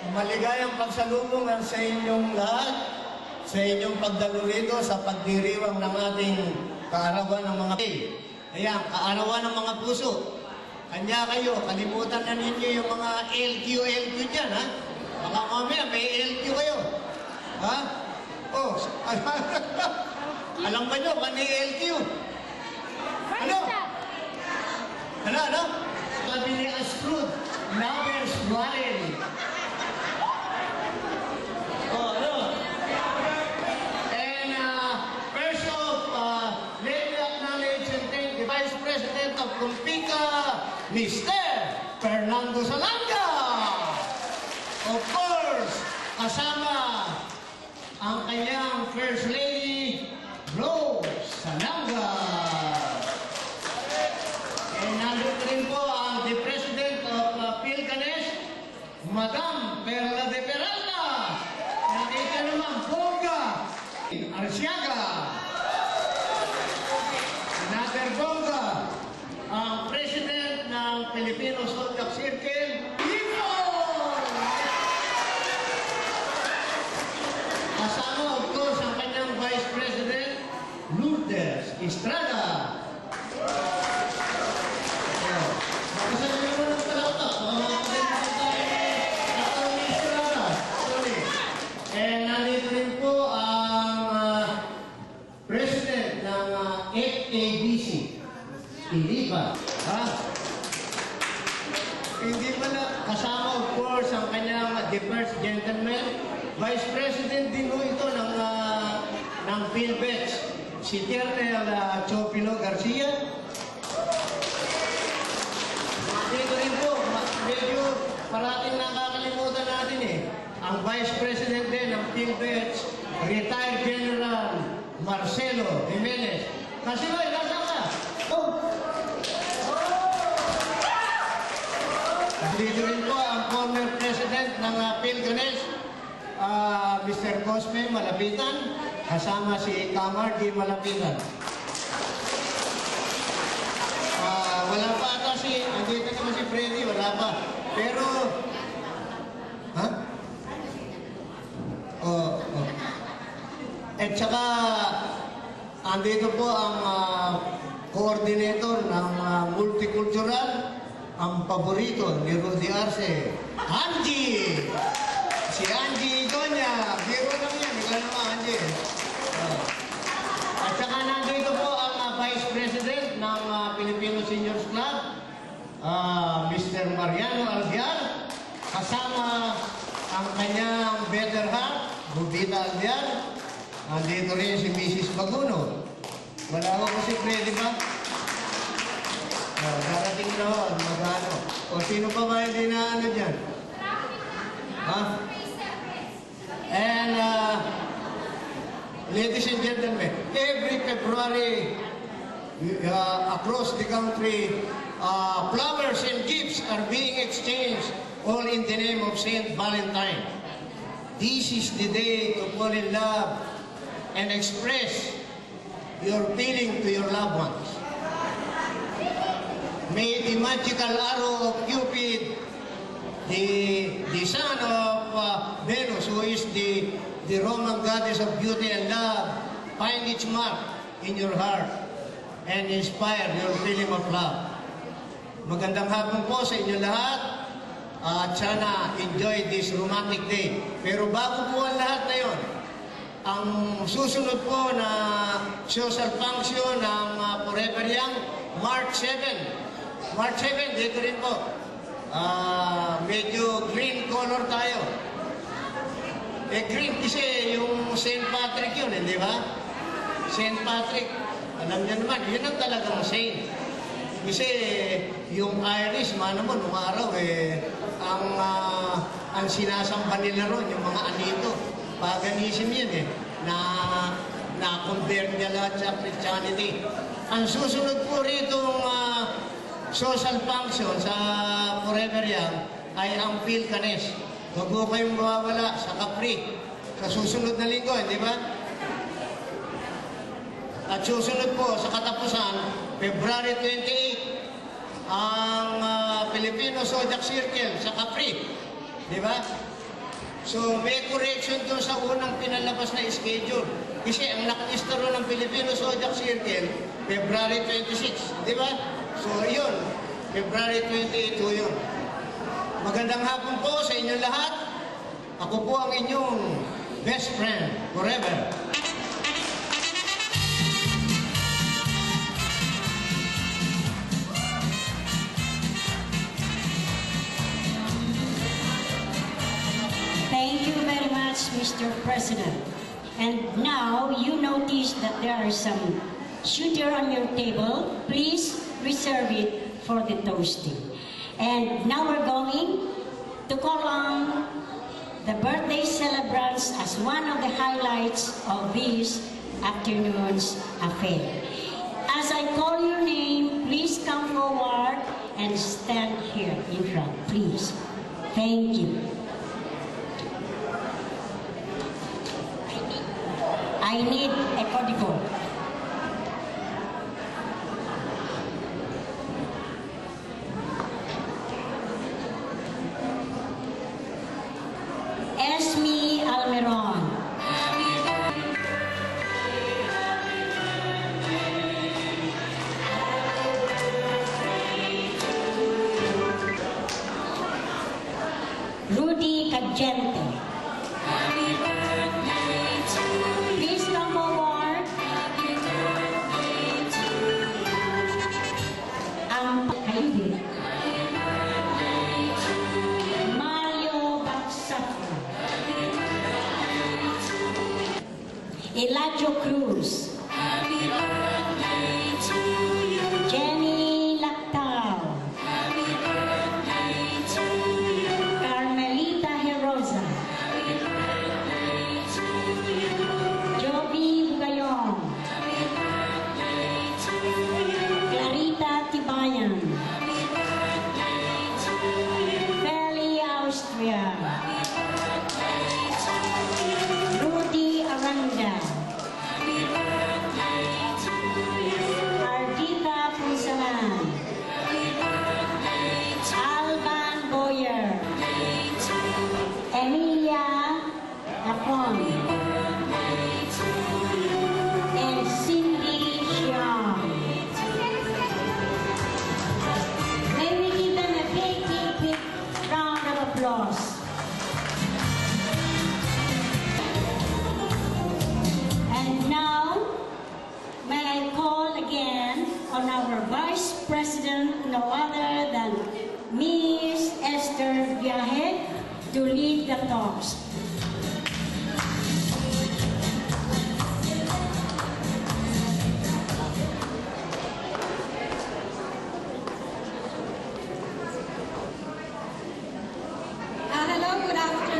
Maligayang pagsalubungan sa inyong lahat, sa inyong pagdalo rito sa pagdiriwang ng ating kaarawan ng mga Ayan, kaarawan ng mga puso. Kanya kayo, kalimutan na ninyo yung mga LQ dyan, ha? Baka mamaya may LQ kayo. Ha? Oh, alam ba nyo, mani LQ? Ano? Ano? Sabi ni Askrud, lovers dwelling. Oh, ano? And first off, let me acknowledge and thank the Vice President of Kumpica, Mr. Fernando Salanga. Of course, kasama ang kanyang First Lady, Rose Salanga. And nandito rin po ang the President of Philganes, Madam Perla de Peralta. Nakita naman, Bongga Arsiaga. Another Bongga, ang President ng Filipino Zodiac Circle, Ipo! Kasama, of course, ang kanyang Vice President, Lourdes Estrada. And nandito rin po ang President ng FABC, Ilipa. Ha? Hindi pala kasama, of course, ang kanyang the first gentleman, Vice President din po ito ng PhilBets, si Ternel Chopino Garcia. Dito rin po, medyo parating nakakalimutan natin ang Vice President din ng PhilBets, Retired General Marcelo Jimenez. Kasi ba, nasa ka? Oh! Dito rin po ang former President ng Philganes, Mr. Cosme Malapitan, kasama si Kamar Di Malapitan. Wala pa ata andito naman si Freddy, wala pa. Pero, ha? Oh. At saka, andito po ang coordinator ng multicultural, ang paborito ni Rudy Arce, Angie! Si Angie Igonia, biro lang yan, ikaw naman Angie. At saka nandito po ang Vice President ng Filipino Seniors Club, Mr. Mariano Albiar, kasama ang kanyang better half, Rubita Albiar. Nandito rin si Mrs. Baguno. Wala ko kasi Freddy ba? Darating na ho, magano. O sino pa ba hindi na ano dyan? Ha? And, ladies and gentlemen, every February, across the country, flowers and gifts are being exchanged, all in the name of Saint Valentine. This is the day to fall in love and express your feeling to your loved ones. May the magical arrow of Cupid, the son of Venus, who is the Roman goddess of beauty and love, find its mark in your heart and inspire your feeling of love. Magandang hapon po sa inyo lahat at sana enjoy this romantic day. Pero bago po ang lahat na yon, ang susunod po na social function ng Forever Young, March 7. March 7, dito rin po. Medyo green color tayo. Green kasi yung St. Patrick yun, hindi ba? St. Patrick, alam niyo naman, yun ang talagang saint. Kasi yung Irish, mano mo, nung araw, ang sinasamba nila ron, yung mga anito, paganism yun na-convert niya lahat sa Christianity. Ang susunod po rito social function sa Forever Young ay ang Philganes. Huwag mo kayong mawawala sa Capri sa susunod na linggo, di ba? At susunod po sa katapusan, February 28, ang Filipino Zodiac Circle sa Capri. Di ba? So may correction doon sa unang pinalabas na schedule. Kasi ang nakalista ron ng Filipino Zodiac Circle, February 26, di ba? So yun, February 28 yun. Magandang hapon po sa inyong lahat. Ako po ang inyong best friend forever. Thank you very much, Mr. President. And now you notice that there are some sugar on your table. Please reserve it for the toasting. And now we're going to call on the birthday celebrants as one of the highlights of this afternoon's affair. As I call your name, please come forward and stand here in front, please. Thank you. I need a codigo. Esme Almeron. Rudy Cagente. Please come forward. Kaide. Mario Baksafra. Eladio Cruz. Jenny Lactao. Carmelita Herosa. Joby Bugayong. Clarita Tibayan. Feli Austria. Rudy Aranda. Ardita Punsalan. Alban Boyer. Emilia Apon. And Cindy Xiong. May we give them a big round of applause. And now, may I call again on our Vice President, no other than Miss Esther Viaje, to lead the talks. Hello, good afternoon.